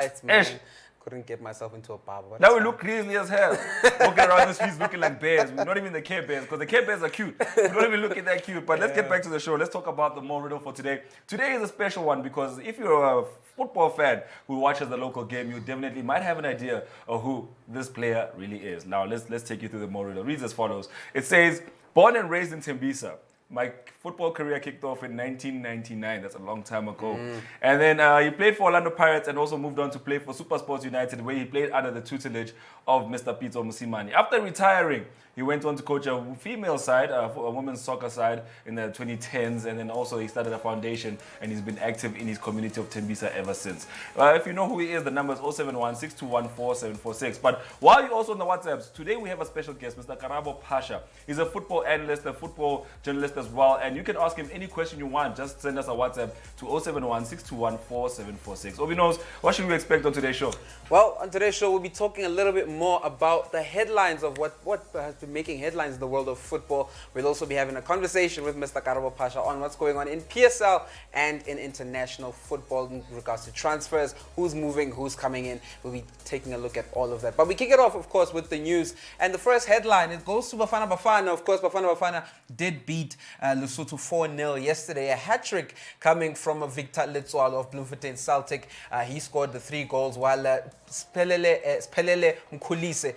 It's man. Ish. Couldn't get myself into a bar. But Now we look grizzly as hell. Walking around the streets looking like bears. We're not even the Care Bears, because the Care Bears are cute. We don't even look that cute. But let's get back to the show. Let's talk about the Mo riddle for today. Today is a special one because if you're a football fan who watches the local game, you definitely might have an idea of who this player really is. Now let's take you through the Mo riddle. It reads as follows. It says, born and raised in Tembisa. My football career kicked off in 1999. That's a long time ago. And then he played for Orlando Pirates and also moved on to play for Supersports United, where he played under the tutelage of Mr. Pito Musimani. After retiring, he went on to coach a female side, a women's soccer side in the 2010s, and then also he started a foundation, and he's been active in his community of Tembisa ever since. If you know who he is, the number is 071-6214-746. But while you're also on the WhatsApps, today we have a special guest, Mr. Karabo Pasha. He's a football analyst, a football journalist as well, and you can ask him any question you want. Just send us a WhatsApp to 071-6214-746. Obi knows, what should we expect on today's show? Well, on today's show, we'll be talking a little bit more about the headlines of what has been making headlines in the world of football. We'll also be having a conversation with Mr. Karabo Pasha on what's going on in PSL and in international football in regards to transfers, who's moving, who's coming in. We'll be taking a look at all of that. But we kick it off, of course, with the news. And the first headline, it goes to Bafana. Of course, Bafana did beat Lesotho 4-0 yesterday. A hat-trick coming from Victor Letswalo of Bloemfontein Celtic. He scored the 3 goals, while Spelele Mkhulise,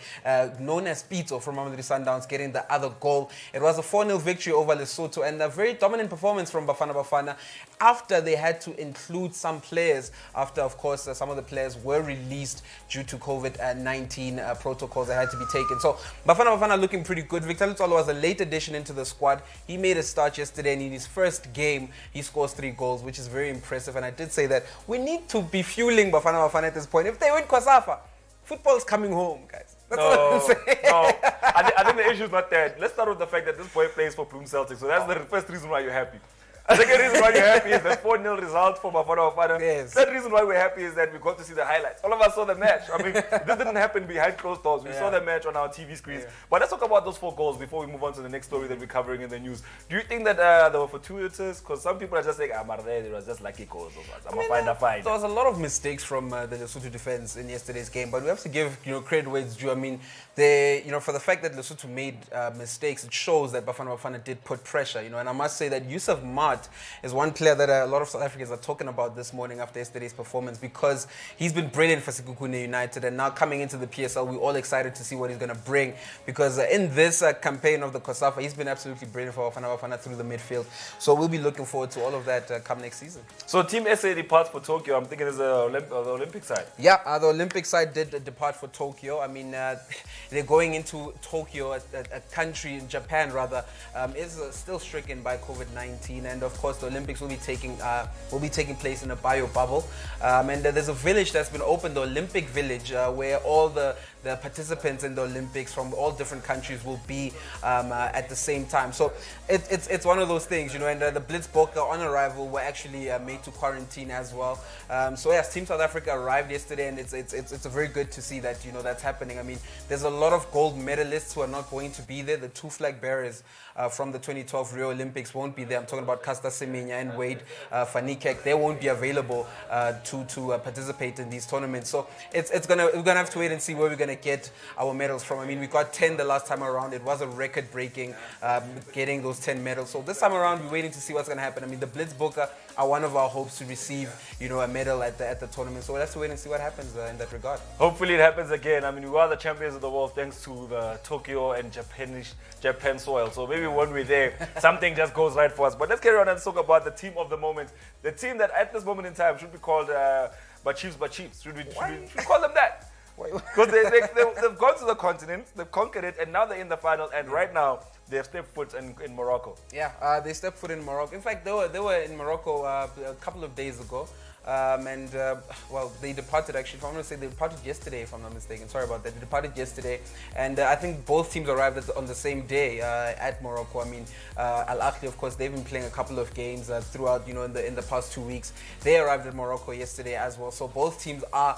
known as Pito from Mamelodi Sundowns, getting the other goal. It was a 4-0 victory over Lesotho and a very dominant performance from Bafana after they had to include some players after, of course, some of the players were released due to COVID-19 protocols that had to be taken. So Bafana looking pretty good. Victor Letswalo was a late addition into the squad. He made a start yesterday, and in his first game, he scores 3 goals, which is very impressive. And I did say that we need to be fueling Bafana at this point. If they win Cosafa, football's coming home, guys. That's what I'm saying. No, I think the issue is not that. Let's start with the fact that this boy plays for Bloem Celtic, so that's the first reason why you're happy. The second reason why you're happy is the 4-0 result for Bafana. Yes. Third reason why we're happy is that we got to see the highlights. All of us saw the match. I mean, this didn't happen behind closed doors. We saw the match on our TV screens. But let's talk about those 4 goals before we move on to the next story that we're covering in the news. Do you think that they were fortuitous? Because some people are just saying, it was just lucky goals. I'm a find. There was a lot of mistakes from the Lesotho defense in yesterday's game, but we have to give credit where it's due. I mean, for the fact that Lesotho made mistakes, it shows that Bafana did put pressure. And I must say that Yusuf Mart is one player that a lot of South Africans are talking about this morning after yesterday's performance, because he's been brilliant for Sekhukhune United, and now coming into the PSL, we're all excited to see what he's going to bring, because in this campaign of the Cosafa, he's been absolutely brilliant for Bafana through the midfield. So we'll be looking forward to all of that come next season. So Team SA departs for Tokyo. I'm thinking it's the Olympic side. Yeah, the Olympic side did depart for Tokyo. I mean, they're going into Tokyo, a country in Japan rather, is still stricken by COVID-19, and of course the Olympics will be taking place in a bio bubble, and there's a village that's been opened, the Olympic Village, where all the participants in the Olympics from all different countries will be at the same time. So it's one of those things, and the Blitzbokke on arrival were actually made to quarantine as well. So yes, Team South Africa arrived yesterday, and it's very good to see that that's happening. I mean, there's a lot of gold medalists who are not going to be there. The 2 flag bearers from the 2012 Rio Olympics won't be there. I'm talking about Caster Semenya and Wade van Niekerk. They won't be available to participate in these tournaments. So we're gonna have to wait and see where we're gonna get our medals from. I mean, we got 10 the last time around. It was a record-breaking getting those 10 medals. So this time around, we're waiting to see what's gonna happen. I mean, the Blitzbokke are one of our hopes to receive a medal at the tournament. So we'll have to wait and see what happens in that regard. Hopefully it happens again. I mean, we are the champions of the world thanks to the Tokyo and Japan soil. So maybe when we're there, something just goes right for us. But let's carry on and talk about the team of the moment. The team that at this moment in time should be called Chiefs. Should we call them that? Because they've gone to the continent, they've conquered it, and now they're in the final. And right now, they have stepped foot in Morocco. Yeah, they stepped foot in Morocco. In fact, they were in Morocco a couple of days ago. They departed actually. If I'm going to say they departed yesterday, if I'm not mistaken. Sorry about that. They departed yesterday, and I think both teams arrived on the same day at Morocco. I mean, Al Ahly, of course, they've been playing a couple of games throughout, in the past 2 weeks. They arrived at Morocco yesterday as well. So both teams are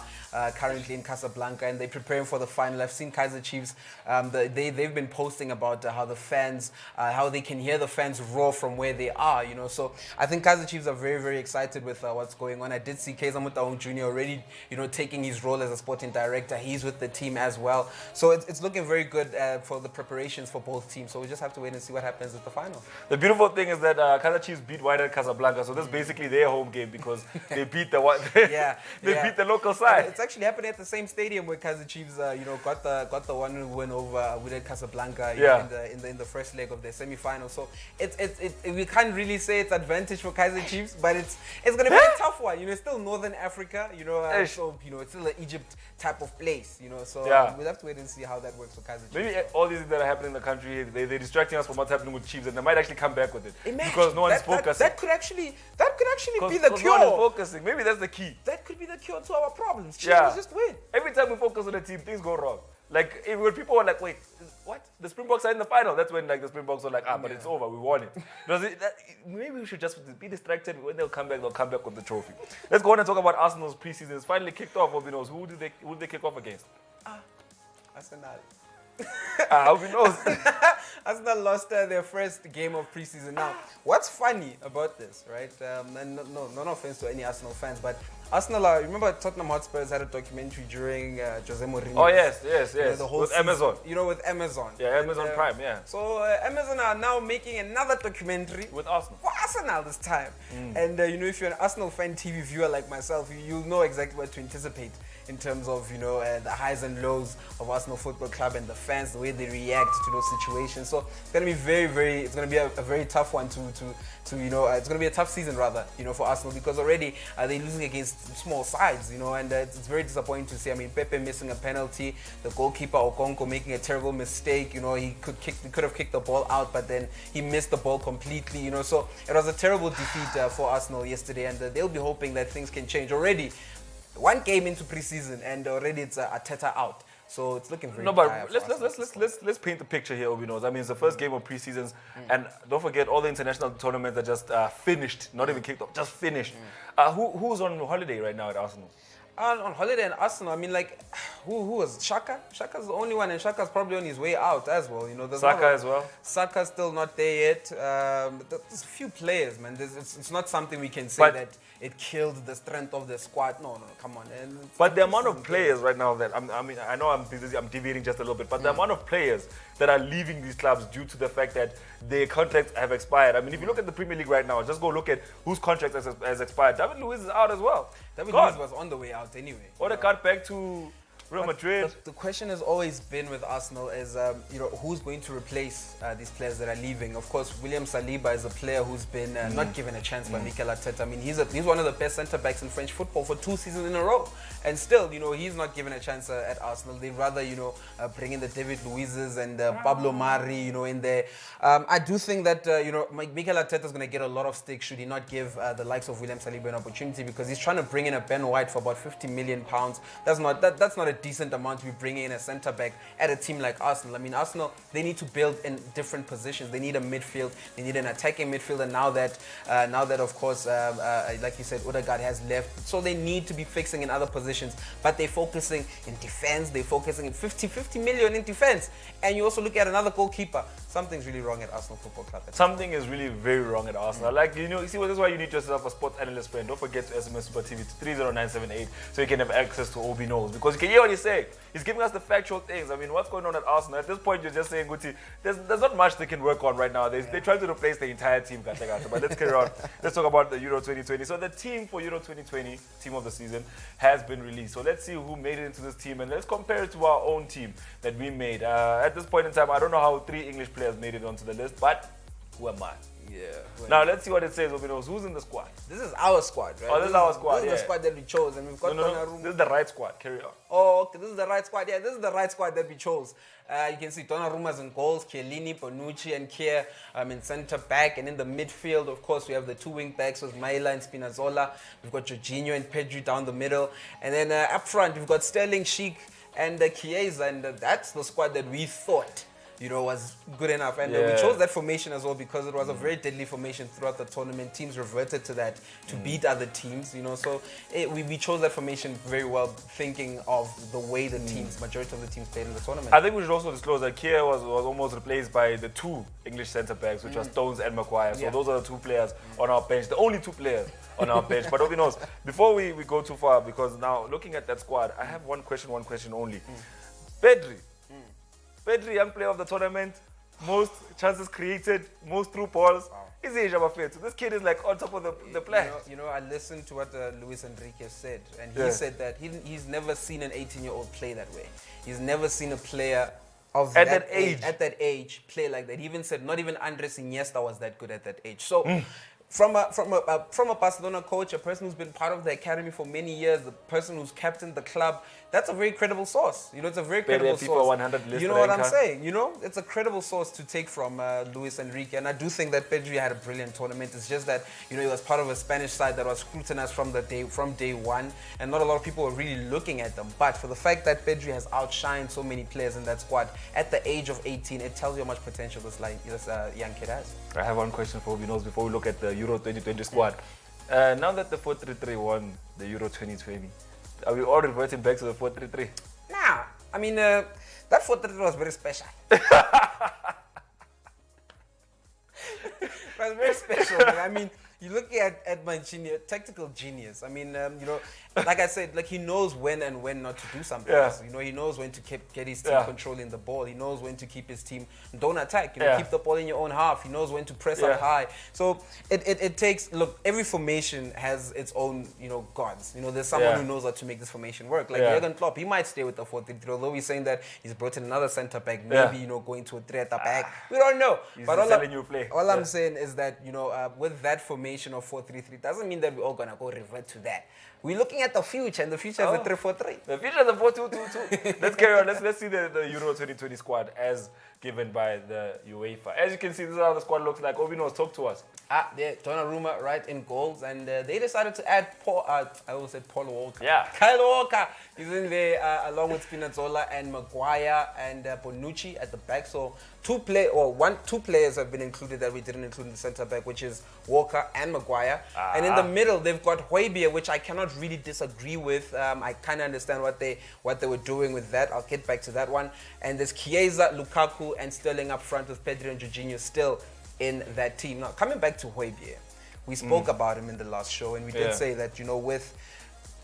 currently in Casablanca, and they're preparing for the final. I've seen Kaizer Cheifs. They've been posting about how the fans, how they can hear the fans roar from where they are. So I think Kaizer Cheifs are very, very excited with what's going on. I did see Kaizer Cheifs Jr. already, taking his role as a sporting director. He's with the team as well. So it's looking very good for the preparations for both teams. So we just have to wait and see what happens at the final. The beautiful thing is that Kaizer Cheifs beat Wydad Casablanca, so this is basically their home game because they beat the beat the local side. It's actually happening at the same stadium where Kaizer Cheifs, got the 1-0 win over Wydad Casablanca in the first leg of their semi-final. So we can't really say it's advantage for Kaizer Cheifs, but it's going to be a tough one. It's still Northern Africa, so it's still an Egypt type of place, So we'll have to wait and see how that works for Kaizer Cheifs. Maybe all these things that are happening in the country, they're distracting us from what's happening with Chiefs, and they might actually come back with it. Imagine, because no one's focusing. That could actually be the cure. No one is focusing. Maybe that's the key. That could be the cure to our problems. Chiefs just win. Every time we focus on a team, things go wrong. Like when people were like, "Wait, what? The Springboks are in the final." That's when the Springboks were like, "But it's over. We won it." Maybe we should just be distracted. When they'll come back with the trophy. Let's go on and talk about Arsenal's preseason. It's finally kicked off. Who did they kick off against? Arsenal. Who knows? Arsenal lost their first game of preseason. Now, what's funny about this, right? And no offense to any Arsenal fans, but Arsenal, remember Tottenham Hotspurs had a documentary during Jose Mourinho. Oh, yes. The whole with season, Amazon. With Amazon. Yeah, Amazon Prime, yeah. So Amazon are now making another documentary. With Arsenal. For Arsenal this time. And, if you're an Arsenal fan TV viewer like myself, you'll know exactly what to anticipate in terms of, the highs and lows of Arsenal Football Club and the fans, the way they react to those situations. So it's going to be it's going to be a very tough one to it's going to be a tough season rather, for Arsenal, because already they're losing against small sides, and it's very disappointing to see. I mean, Pepe missing a penalty, the goalkeeper Okonko making a terrible mistake. He could have kicked the ball out, but then he missed the ball completely. So it was a terrible defeat for Arsenal yesterday, and they'll be hoping that things can change already. One game into preseason, and already it's Arteta out. So it's looking very dire. Let's paint the picture here, Obi knows. I mean, it's the first game of preseasons, and don't forget all the international tournaments are just finished, not even kicked off, just finished. Who's on holiday right now at Arsenal? On holiday in Arsenal, I mean, who was Shaka? Shaka's the only one, and Shaka's probably on his way out as well. Saka as well. Saka's still not there yet. There's a few players, man. It's not something we can say that it killed the strength of the squad. No, come on. But the amount of players right now that I know I'm deviating just a little bit, but the amount of players that are leaving these clubs due to the fact that their contracts have expired. I mean, if you look at the Premier League right now, just go look at whose contract has expired. David Luiz is out as well. David Luiz was on the way out anyway. Odegaard back to Real Madrid. The question has always been with Arsenal is, who's going to replace these players that are leaving? Of course, William Saliba is a player who's been not given a chance by Mikel Arteta. I mean, he's one of the best centre-backs in French football for 2 seasons in a row. And still, he's not given a chance at Arsenal. They'd rather, bring in the David Luizes and Pablo Mari, in there. I do think that, Mikel Arteta is going to get a lot of stick should he not give the likes of William Saliba an opportunity, because he's trying to bring in a Ben White for about £50 million. That's not a decent amount to be bringing in a centre back at a team like Arsenal. I mean, Arsenal, they need to build in different positions. They need a midfield. They need an attacking midfield. And now that of course, like you said, Odegaard has left, so they need to be fixing in other positions. But they're focusing in defense. They're focusing in 50 million in defense. And you also look at another goalkeeper. Something's really wrong at Arsenal Football Club. Something is really very wrong at Arsenal. You see, this is why you need yourself a sports analyst friend. Don't forget to SMS Super TV to 30978 so you can have access to Obi Knows, because you can hear what he's saying. He's giving us the factual things. I mean, what's going on at Arsenal? At this point, you're just saying, Guti, there's not much they can work on right now. They're trying to replace the entire team. But let's carry on. Let's talk about the Euro 2020. So the team for Euro 2020, team of the season, has been released. So let's see who made it into this team, and let's compare it to our own team that we made. At this point in time, I don't know how 3 English players made it onto the list, but who am I? Yeah. Now let's see what it says. Who's in the squad? This is our squad, right? Oh, this is our squad. This is the squad that we chose, and we've got no. This is the right squad. Carry on. Oh, okay. This is the right squad. Yeah, this is the right squad that we chose. You can see Donnarumma's in goals, Chiellini, Bonucci, and Kier in centre back, and in the midfield, of course, we have the 2 wing backs with Maila and Spinazzola. We've got Jorginho and Pedri down the middle, and then up front we've got Sterling, Sheik, and Chiesa, and that's the squad that we thought was good enough. And we chose that formation as well because it was a very deadly formation throughout the tournament. Teams reverted to that to beat other teams, So we chose that formation very well, thinking of the way the majority of the teams played in the tournament. I think we should also disclose that Kia was almost replaced by the two English centre backs, which are Stones and Maguire. So those are the two players on our bench, the only two players on our bench. But who knows? Before we go too far, because now looking at that squad, I have one question only. Pedri, young player of the tournament, most chances created, most through balls. Is Asia Bafet? This kid is like on top of the play. I listened to what Luis Enrique said, and he said that he's never seen an 18-year-old play that way. He's never seen a player of at that age play like that. He even said not even Andres Iniesta was that good at that age. So. From a Barcelona coach, a person who's been part of the academy for many years, the person who's captained the club, that's a very credible source. It's a very credible source. FIFA 100 list you know what I'm saying? It's a credible source to take from Luis Enrique, and I do think that Pedri had a brilliant tournament. It's just that he was part of a Spanish side that was scrutinized from day one, and not a lot of people were really looking at them. But for the fact that Pedri has outshined so many players in that squad at the age of 18, it tells you how much potential this young kid has. I have one question for Obinos before we look at the Euro 2020 squad. Now that the 4-3-3 won the Euro 2020, are we all reverting back to the 4-3-3? Nah, I mean, that 4-3-3 was very special. It was very special, man. I mean, you look at Mancini, tactical genius. I mean, like I said, he knows when and when not to do something else. He knows when to get his team controlling the ball. He knows when to keep his team don't attack. Keep the ball in your own half. He knows when to press up high. So it takes, look, every formation has its own, gods. There's someone who knows how to make this formation work. Like Jurgen Klopp, he might stay with the 4-3-3, although he's saying that he's brought in another centre back, maybe, going to a 3 at the back. We don't know. But all I'm saying is that, with that formation of 4-3-3 doesn't mean that we're all gonna go revert to that. We're looking at the future, and the future is the 3-4-3. The future is the 4-2-2-2. Let's carry on. Let's see the Euro 2020 squad as given by the UEFA. As you can see, this is how the squad looks like. Obinos, talk to us. Donnarumma right in goals, and they decided to add I always said Paul Walker. Yeah. Kyle Walker is in there along with Spinazzola and Maguire and Bonucci at the back. So two players have been included that we didn't include in the centre back, which is Walker and Maguire. And in the middle, they've got Højbjerg, which I cannot really disagree with. I kind of understand what they were doing with that. I'll get back to that one. And there's Chiesa, Lukaku, and Sterling up front with Pedri and Jorginho still in that team. Now, coming back to Højbjerg, we spoke about him in the last show, and we did say that,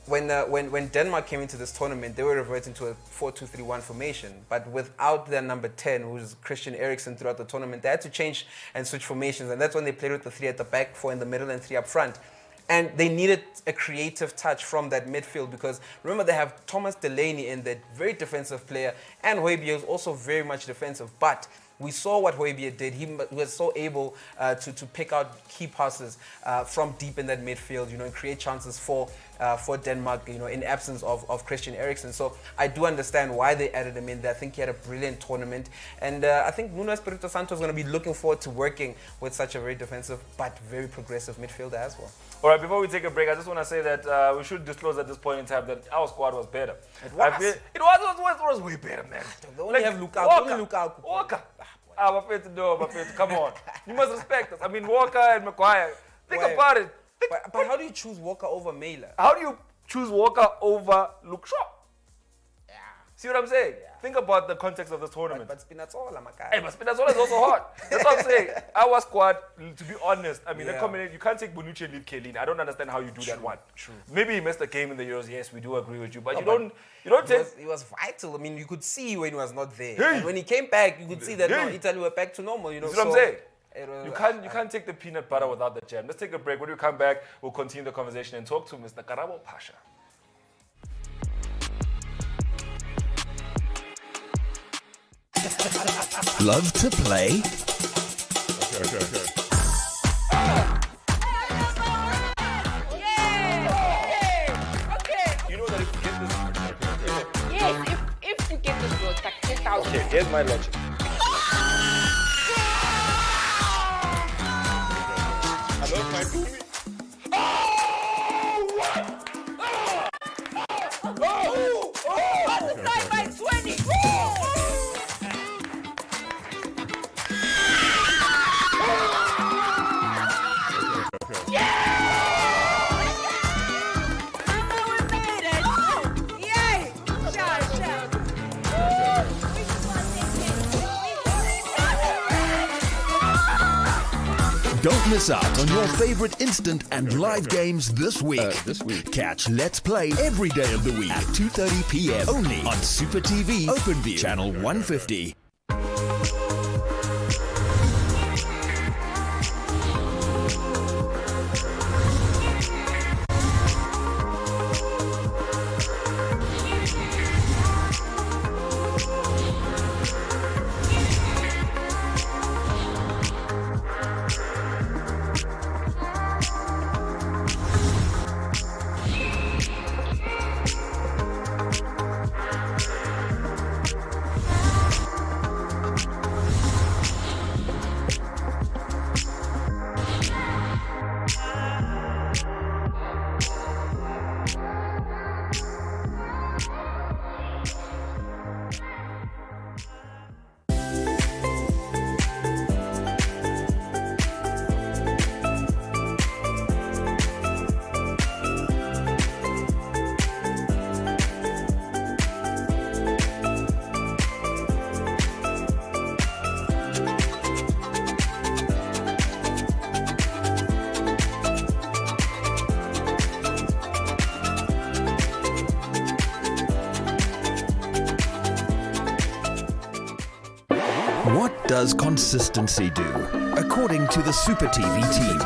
when Denmark came into this tournament, they were reverting to a 4-2-3-1 formation. But without their number 10, who's Christian Eriksen, throughout the tournament, they had to change and switch formations. And that's when they played with the 3 at the back, 4 in the middle, and 3 up front. And they needed a creative touch from that midfield because, remember, they have Thomas Delaney in there, very defensive player, and Højbjerg is also very much defensive. But we saw what Højbjerg did. He was so able to pick out key passes from deep in that midfield, and create chances for Denmark, in absence of Christian Eriksen. So I do understand why they added him in there. I think he had a brilliant tournament. And I think Nuno Espirito Santo is going to be looking forward to working with such a very defensive but very progressive midfielder as well. All right, before we take a break, I just want to say that we should disclose at this point in time that our squad was better. It was. It was way better, man. They only have Lukaku. Walker. Come on. You must respect us. I mean, Walker and Maguire. Think about it. But how do you choose Walker over Mailer? How do you choose Walker over Luke Shaw? Yeah. See what I'm saying? Yeah. Think about the context of this tournament. But Spinazzola, my guy. Hey, but Spinazzola is also hot. That's what I'm saying. Our squad, to be honest, I mean, you can't take Bonucci and leave Chiellini. I don't understand how you do that one. True. Maybe he missed the game in the Euros. Yes, we do agree with you. But you don't take... He was vital. I mean, you could see when he was not there. Hey. And when he came back, you could see that Italy were back to normal. You know what I'm saying? You can't take the peanut butter without the jam. Let's take a break. When we come back, we'll continue the conversation and talk to Mr. Karabo Pasha. Love to play? Okay. You know that if you get this... Yes, if you get this goal, like 10,000. Okay, here's my logic. Hello, my Boomy. Oh, what? Multiply by 20. Don't miss out on your favorite instant and live games this week. Catch Let's Play every day of the week at 2:30 p.m. only on Super TV OpenView channel 150. What does consistency do? According to the Super TV team.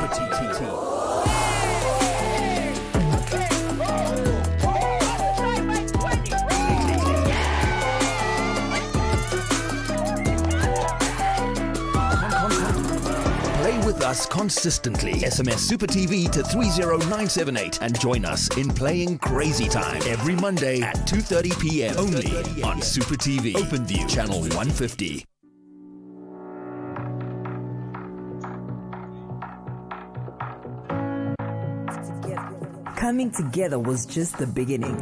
Play with us consistently. SMS Super TV to 30978 and join us in playing Crazy Time every Monday at 2:30 p.m. only on Super TV OpenView channel 150. Coming together was just the beginning.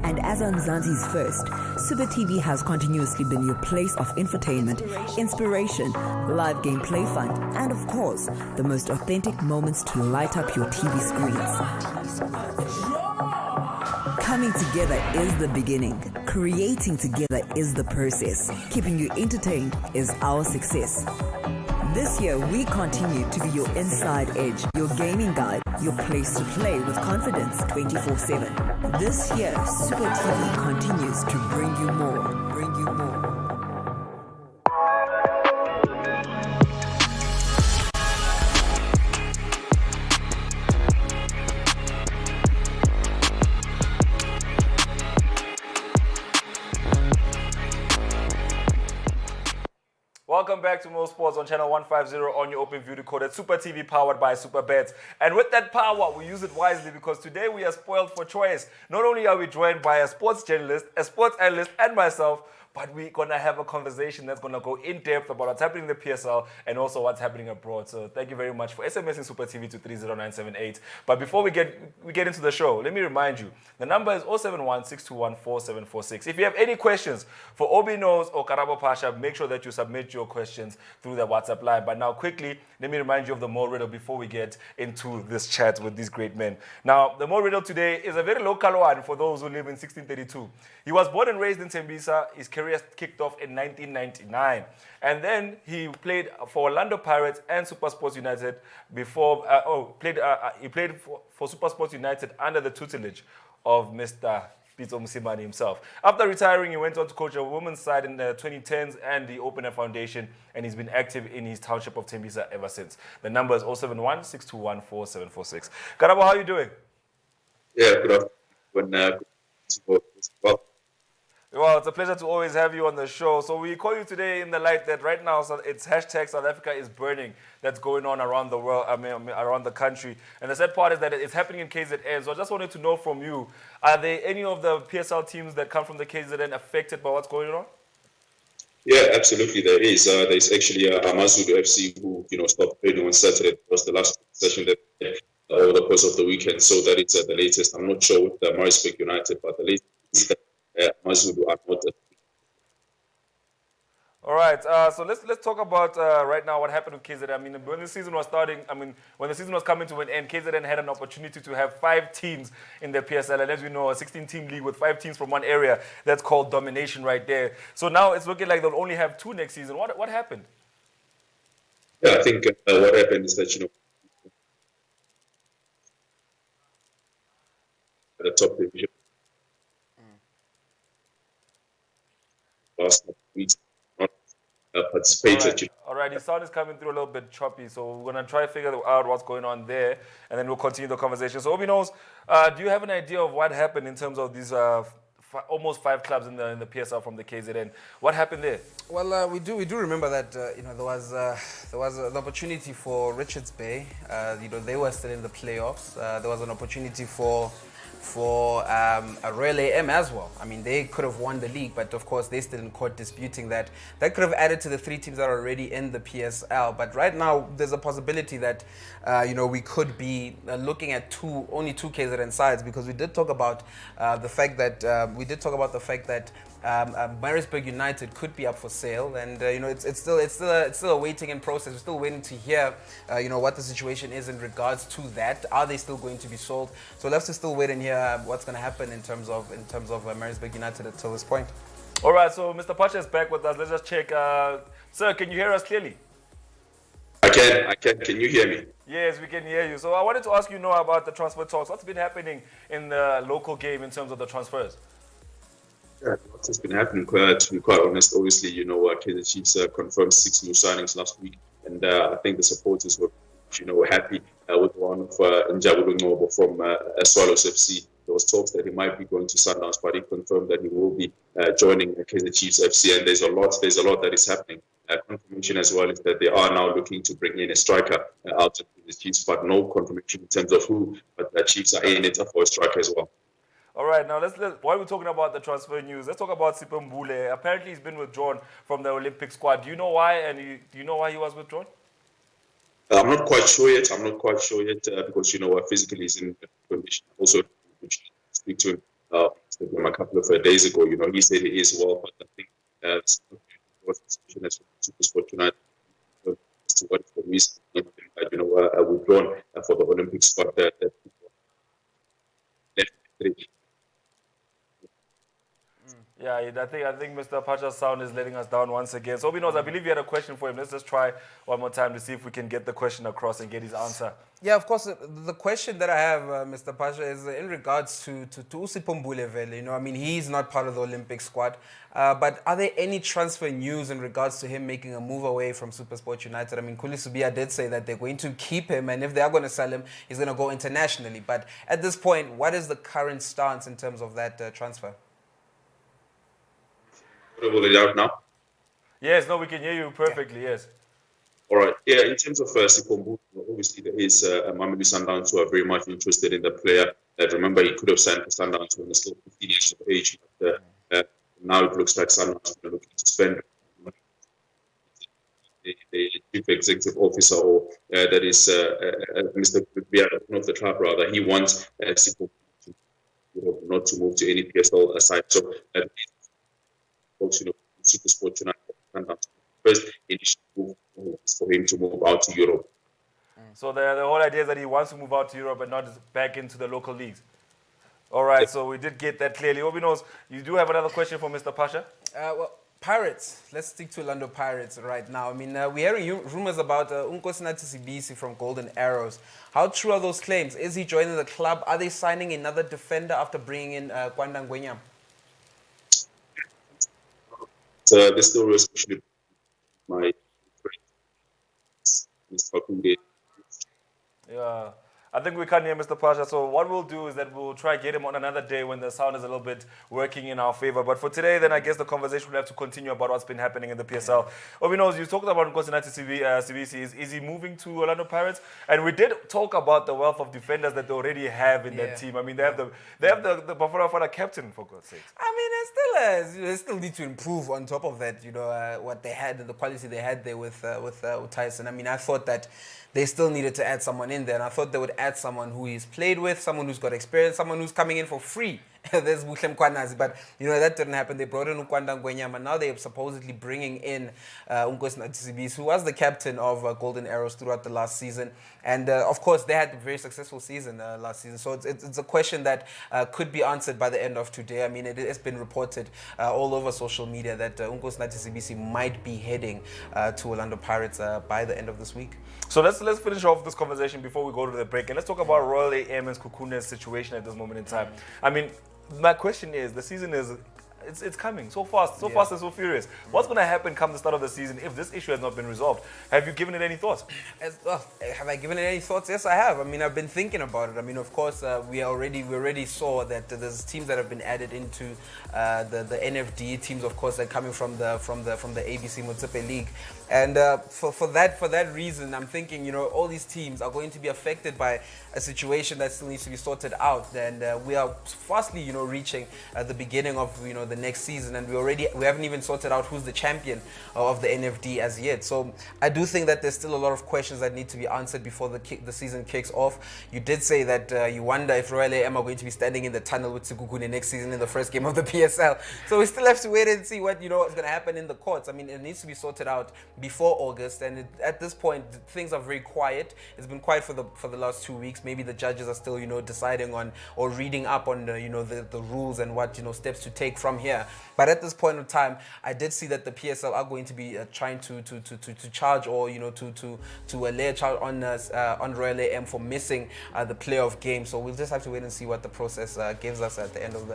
And as Mzansi's first, Super TV has continuously been your place of infotainment, inspiration, live gameplay fun, and of course, the most authentic moments to light up your TV screens. Coming together is the beginning. Creating together is the process. Keeping you entertained is our success. This year, we continue to be your inside edge, your gaming guide, your place to play with confidence 24/7. This year, Super TV continues to bring you more. Welcome back to Mosports on channel 150 on your open view decoded Super TV powered by Supabets. And with that power, we use it wisely because today we are spoiled for choice. Not only are we joined by a sports journalist, a sports analyst, and myself, but we're going to have a conversation that's going to go in depth about what's happening in the PSL and also what's happening abroad. So thank you very much for SMSing Super TV to 30978. But before we get into the show, let me remind you, the number is 071-621-4746. If you have any questions for Obi Knows or Karabo Pasha, make sure that you submit your questions through the WhatsApp line. But now quickly, let me remind you of the Mo riddle before we get into this chat with these great men. Now, the Mo riddle today is a very local one for those who live in 1632. He was born and raised in Tembisa. His career kicked off in 1999. And then he played for Orlando Pirates and SuperSports United before, he played for SuperSports United under the tutelage of Mr. Pitso Msimani himself. After retiring, he went on to coach a women's side in the 2010s and the Open Air Foundation, and he's been active in his township of Tembisa ever since. The number is 071-621-4746. Karabo, how are you doing? Yeah, good afternoon. Well, it's a pleasure to always have you on the show. So we call you today in the light that right now it's hashtag South Africa is burning that's going on around the world, around the country. And the sad part is that it's happening in KZN. So I just wanted to know from you, are there any of the PSL teams that come from the KZN affected by what's going on? Yeah, absolutely there is. There's actually Amazulu FC who, stopped training on Saturday. It was the last session that over the course of the weekend. So that is the latest. I'm not sure with Maritzburg United, but the latest is that Amazulu are not. All right, so let's talk about right now what happened with KZN. I mean, when the season was starting, when the season was coming to an end, KZN had an opportunity to have 5 teams in the PSL, and as we know, a 16-team league with 5 teams from one area. That's called domination right there. So now it's looking like they'll only have 2 next season. What happened? Yeah, I think what happened is that, the top division last week not participated. All right. His sound is coming through a little bit choppy, so we're gonna try to figure out what's going on there, and then we'll continue the conversation. So, Obi knows, do you have an idea of what happened in terms of these almost 5 clubs in the PSL from the KZN? What happened there? Well, we do remember that there was an opportunity for Richards Bay. They were still in the playoffs. There was an opportunity for a Royal AM as well. I mean, they could have won the league, but of course they still in court disputing that. That could have added to the 3 teams that are already in the PSL. But right now, there's a possibility that we could be looking at only two KZN sides, because we did talk about the fact that Maritzburg United could be up for sale, and it's still a waiting in process. We're still waiting to hear what the situation is in regards to that. Are they still going to be sold? So we'll have to still wait and hear what's going to happen in terms of Maritzburg United until this point. All right, so Mr. Pasha is back with us. Let's just check. Sir, can you hear us clearly? I can. Can you hear me? Yes, we can hear you. So I wanted to ask you now about the transfer talks. What's been happening in the local game in terms of the transfers? Yeah, what has been happening, to be quite honest. Obviously, Kaizer Cheifs confirmed 6 new signings last week, and I think the supporters were, happy with one of Njabulu Ngobo from Swallows FC. There was talks that he might be going to Sundowns, but he confirmed that he will be joining Kaizer Cheifs FC, and there's a lot that is happening. Confirmation as well is that they are now looking to bring in a striker out of the Chiefs, but no confirmation in terms of who, but the Chiefs are in it for a striker as well. All right, now while we're talking about the transfer news, let's talk about Sipho. Apparently, he's been withdrawn from the Olympic squad. Do you know why? And do you know why he was withdrawn? I'm not quite sure yet. Because physically he's in condition. Also, speak to him a couple of days ago. He said he is well, but I think was the situation as Supersport tonight as to what the reason withdrawn for the Olympic squad that left. Yeah, I think Mr. Pasha's sound is letting us down once again. So, I believe you had a question for him. Let's just try one more time to see if we can get the question across and get his answer. Yeah, of course. The question that I have, Mr. Pasha, is in regards to Sipho Vele. I mean, he's not part of the Olympic squad. But are there any transfer news in regards to him making a move away from Supersport United? I mean, Kuli Subia did say that they're going to keep him, and if they are going to sell him, he's going to go internationally. But at this point, what is the current stance in terms of that transfer? Will it out now? Yes, no, we can hear you perfectly, yes. All right. Yeah, in terms of Sipho, obviously there is Mamelodi Sundowns who are very much interested in the player. Remember, he could have signed for Sundowns when he's still 15 years of age. But now it looks like Sundowns are looking to spend the chief executive officer, or that is Mr. of the club, rather. He wants Sipho not to move to any PSL side. So Supersport United first initial move for him to move out to Europe. So the whole idea is that he wants to move out to Europe and not back into the local leagues. All right, so we did get that clearly. Obi knows, you do have another question for Mr. Pasha? Well, Pirates. Let's stick to Orlando Pirates right now. I mean, we're hearing rumors about Nkosinathi Sibisi from Golden Arrows. How true are those claims? Is he joining the club? Are they signing another defender after bringing in Kwanda Ngwenya? The story, especially my friend, yeah. I think we can't hear Mr. Pasha, so what we'll do is that we'll try to get him on another day when the sound is a little bit working in our favor. But for today, then I guess the conversation will have to continue about what's been happening in the PSL. Obi knows, you talked about Nkosinathi Sibisi. Is he moving to Orlando Pirates? And we did talk about the wealth of defenders that they already have in that team. I mean, they have the bafana captain, for God's sake. I mean, they still need to improve on top of that, what they had and the quality they had there with Tyson. I mean, I thought that they still needed to add someone in there, and I thought they would add someone who he's played with, someone who's got experience, someone who's coming in for free there's Buhle Mkwanazi, but that didn't happen. They brought in Ukwanda Ngwenyama. Now they're supposedly bringing in Unkosi Natisibisi, who was the captain of Golden Arrows throughout the last season. And of course, they had a very successful season last season. So it's a question that could be answered by the end of today. I mean, it has been reported all over social media that Unkosi Natisibisi might be heading to Orlando Pirates by the end of this week. So let's finish off this conversation before we go to the break, and let's talk about Royal AM and Kukune's situation at this moment in time. I mean, my question is, the season is it's coming so fast and so furious. What's going to happen come the start of the season if this issue has not been resolved? Have you given it any thoughts? Have I given it any thoughts? Yes, I have. I mean, I've been thinking about it. I mean, of course, we already saw that there's teams that have been added into the NFD teams. Of course, they're coming from the ABC Motsepe League. And for that reason, I'm thinking, all these teams are going to be affected by a situation that still needs to be sorted out. And we are fastly, reaching the beginning of, the next season, and we haven't even sorted out who's the champion of the NFD as yet. So I do think that there's still a lot of questions that need to be answered before the season kicks off. You did say that you wonder if Royal AM are going to be standing in the tunnel with Sekhukhune next season in the first game of the PSL. So we still have to wait and see what is going to happen in the courts. I mean, it needs to be sorted out before August, and at this point things are very quiet. It's been quiet for the last 2 weeks. Maybe the judges are still deciding on or reading up on the rules and what steps to take from here. But at this point in time, I did see that the PSL are going to be trying to charge or to lay a charge on Royal AM for missing the playoff game. So we'll just have to wait and see what the process gives us at the end of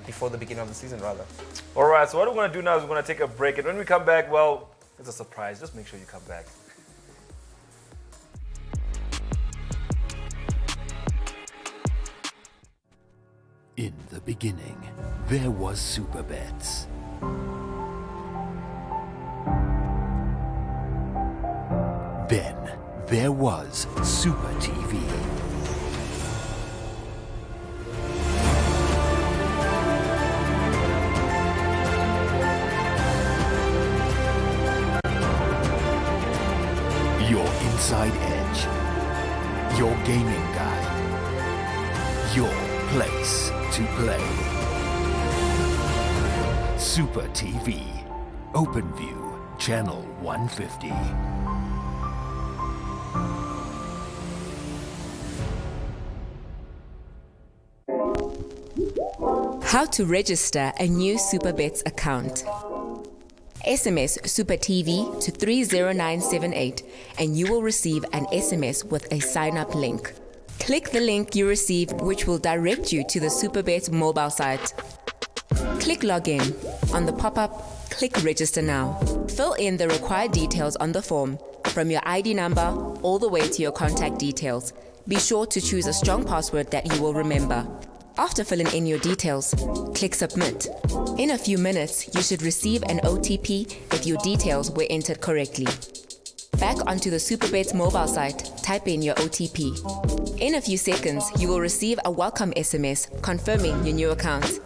before the beginning of the season, rather. All right. So what we're going to do now is we're going to take a break, and when we come back, well, it's a surprise. Just make sure you come back. In the beginning, there was Supabets. Then there was Super TV. Your inside edge, your gaming guide, your place to play. Super TV, OpenView, channel 150. How to register a new Supabets account. SMS Super TV to 30978 and you will receive an SMS with a sign-up link. Click the link you receive, which will direct you to the Supabets mobile site. Click login. On the pop-up, click register now. Fill in the required details on the form, from your ID number all the way to your contact details. Be sure to choose a strong password that you will remember. After filling in your details, click submit. In a few minutes, you should receive an OTP if your details were entered correctly. Back onto the Supabets mobile site, type in your OTP. In a few seconds, you will receive a welcome SMS confirming your new account.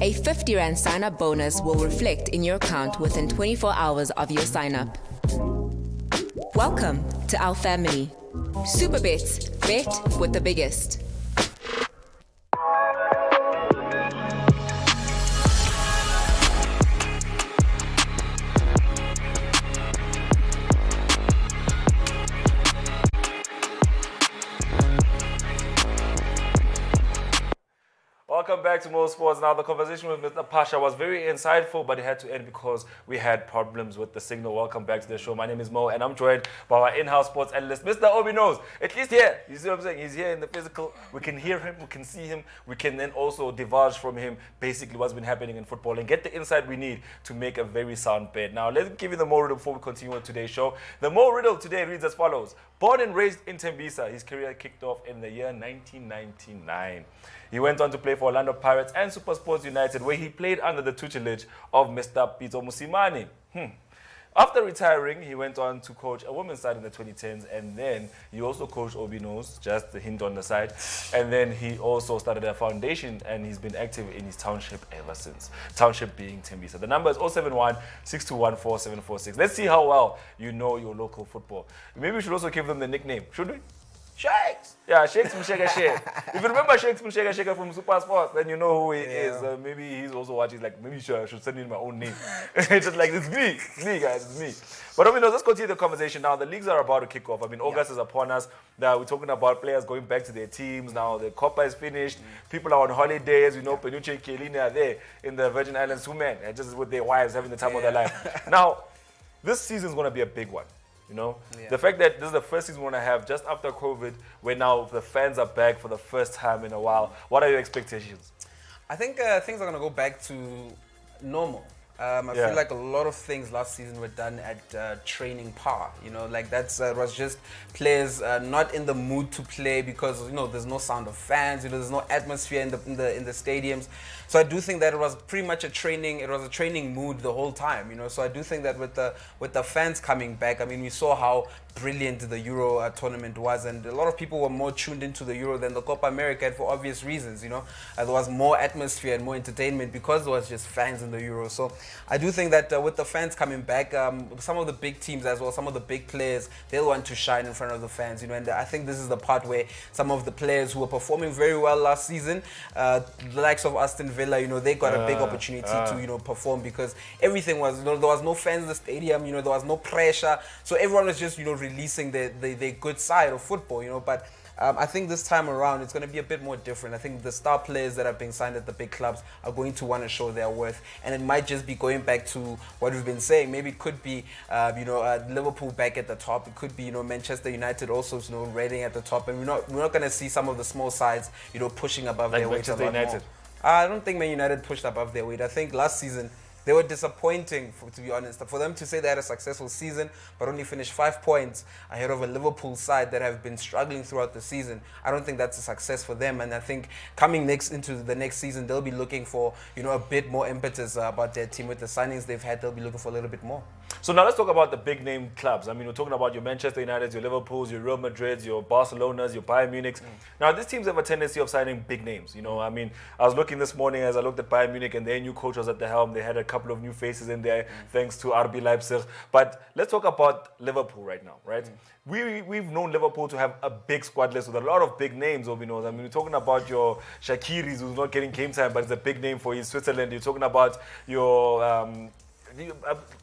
A 50 Rand sign-up bonus will reflect in your account within 24 hours of your sign-up. Welcome to our family. Supabets, bet with the biggest. Welcome back to Mosports. Now, the conversation with Mr. Pasha was very insightful, but it had to end because we had problems with the signal. Welcome back to the show. My name is Mo, and I'm joined by our in-house sports analyst, Mr. Obi Knows. At least here, you see what I'm saying? He's here in the physical. We can hear him, we can see him. We can then also divulge from him basically what's been happening in football and get the insight we need to make a very sound bet. Now, let's give you the Mo riddle before we continue with today's show. The Mo riddle today reads as follows. Born and raised in Tembisa, his career kicked off in the year 1999. He went on to play for Orlando Pirates and Supersports United, where he played under the tutelage of Mr. Pito Musimani. After retiring, he went on to coach a women's side in the 2010s, and then he also coached Obi Knows, just a hint on the side. And then he also started a foundation, and he's been active in his township ever since. Township being Tembisa. The number is 071-621-4746. Let's see how well you know your local football. Maybe we should also give them the nickname, should we? Shakes! Yeah, Shakes Mshega Shake. If you remember Shakes Mshega Shake from Supersports, then you know who he is. Maybe he's also watching, like, maybe I should send in my own name. It's just like, it's me, guys, it's me. But I mean, let's continue the conversation now. The leagues are about to kick off. I mean, August is upon us. Now we're talking about players going back to their teams. Now the Copa is finished. People are on holidays. You know, Penuche and Kielini are there in the Virgin Islands, women, and just with their wives having the time of their life. Now, this season is going to be a big one. You know, the fact that this is the first season we're going to have just after COVID, where now the fans are back for the first time in a while. What are your expectations? I think things are going to go back to normal. I feel like a lot of things last season were done at training par. You know, like that's was just players not in the mood to play because there's no sound of fans. There's no atmosphere in the stadiums. So I do think that it was pretty much a training. It was a training mood the whole time. So I do think that with the fans coming back, I mean, we saw how brilliant the Euro tournament was, and a lot of people were more tuned into the Euro than the Copa America, and for obvious reasons. There was more atmosphere and more entertainment because there was just fans in the Euro. So I do think that with the fans coming back, some of the big teams as well, some of the big players, they'll want to shine in front of the fans. And I think this is the part where some of the players who were performing very well last season, the likes of Aston Villa, they got a big opportunity to perform because everything was, there was no fans in the stadium, there was no pressure, so everyone was just releasing their good side of football, but I think this time around it's going to be a bit more different. I think the star players that are being signed at the big clubs are going to want to show their worth, and it might just be going back to what we've been saying. Maybe it could be Liverpool back at the top. It could be Manchester United also rating at the top, and we're not going to see some of the small sides pushing above like their weight. Manchester United. More. I don't think Man United pushed above their weight. I think last season they were disappointing, to be honest. For them to say they had a successful season but only finished 5 points ahead of a Liverpool side that have been struggling throughout the season, I don't think that's a success for them. And I think coming into the next season, they'll be looking for a bit more impetus about their team. With the signings they've had, they'll be looking for a little bit more. So now let's talk about the big name clubs. I mean, we're talking about your Manchester Uniteds, your Liverpools, your Real Madrids, your Barcelonas, your Bayern Munichs. Now, these teams have a tendency of signing big names. I mean, I was looking this morning as I looked at Bayern Munich, and their new coach was at the helm. They had a couple of new faces in there, thanks to RB Leipzig. But let's talk about Liverpool right now, right? We've known Liverpool to have a big squad list with a lot of big names, Obinos. I mean, we're talking about your Shakiris, who's not getting game time, but it's a big name for Switzerland. You're talking about your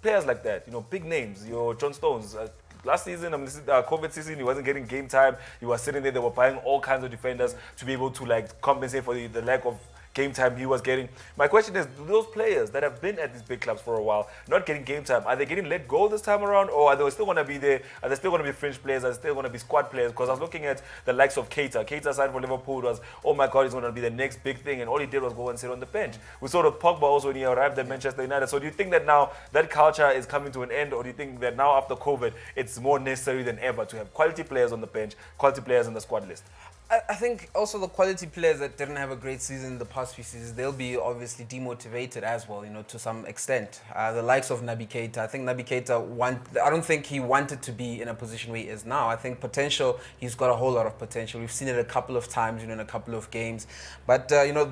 players like that, big names, your John Stones. Last season, COVID season, he wasn't getting game time. He was sitting there. They were buying all kinds of defenders to be able to compensate for the lack of game time he was getting. My question is, do those players that have been at these big clubs for a while, not getting game time, are they getting let go this time around, or are they still going to be there? Are they still going to be fringe players? Are they still going to be squad players? Because I was looking at the likes of Keita. Keita signed for Liverpool. Was, oh my God, he's going to be the next big thing, and all he did was go and sit on the bench. We saw Pogba also when he arrived at Manchester United. So do you think that now that culture is coming to an end, or do you think that now after COVID, it's more necessary than ever to have quality players on the bench, quality players on the squad list? I think also the quality players that didn't have a great season in the past few seasons, they'll be obviously demotivated as well, to some extent. The likes of Naby Keita, I think Naby Keita, I don't think he wanted to be in a position where he is now. I think potential, he's got a whole lot of potential. We've seen it a couple of times, in a couple of games. But,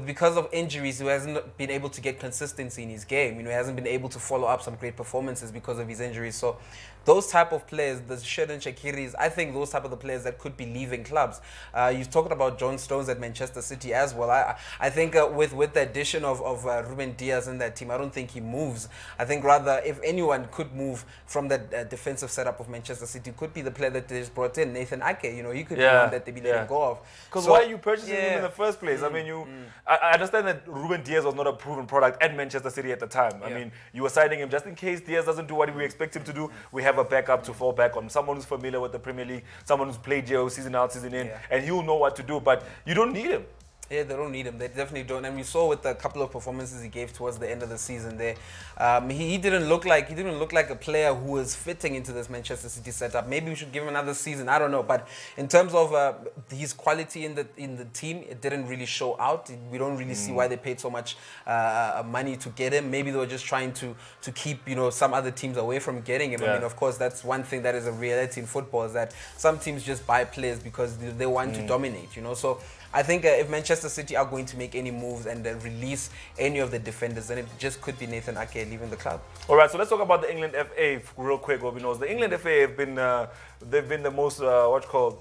because of injuries, he hasn't been able to get consistency in his game. He hasn't been able to follow up some great performances because of his injuries. So those type of players, the Sheridan Shakiris, I think those type of the players that could be leaving clubs. You talked about John Stones at Manchester City as well. I think with the addition of Ruben Diaz in that team, I don't think he moves. I think rather, if anyone could move from that defensive setup of Manchester City, could be the player that they just brought in, Nathan Ake. He could be one that they be letting go of. Because why are you purchasing him in the first place? I mean, I understand that Ruben Diaz was not a proven product at Manchester City at the time. I mean, you were signing him just in case Diaz doesn't do what we expect him to do. We have a backup to fall back on, someone who's familiar with the Premier League, someone who's played here season out, season in, and he'll know what to do, but you don't need him. Yeah, they don't need him. They definitely don't. And we saw with a couple of performances he gave towards the end of the season there, he didn't look like a player who was fitting into this Manchester City setup. Maybe we should give him another season. I don't know. But in terms of his quality in the team, it didn't really show out. We don't really see why they paid so much money to get him. Maybe they were just trying to keep some other teams away from getting him. I mean, of course, that's one thing that is a reality in football, is that some teams just buy players because they want to dominate. So I think if Manchester City are going to make any moves and release any of the defenders, then it just could be Nathan Ake leaving the club. All right, so let's talk about the England FA real quick. Obinos. The England FA have been they've been the most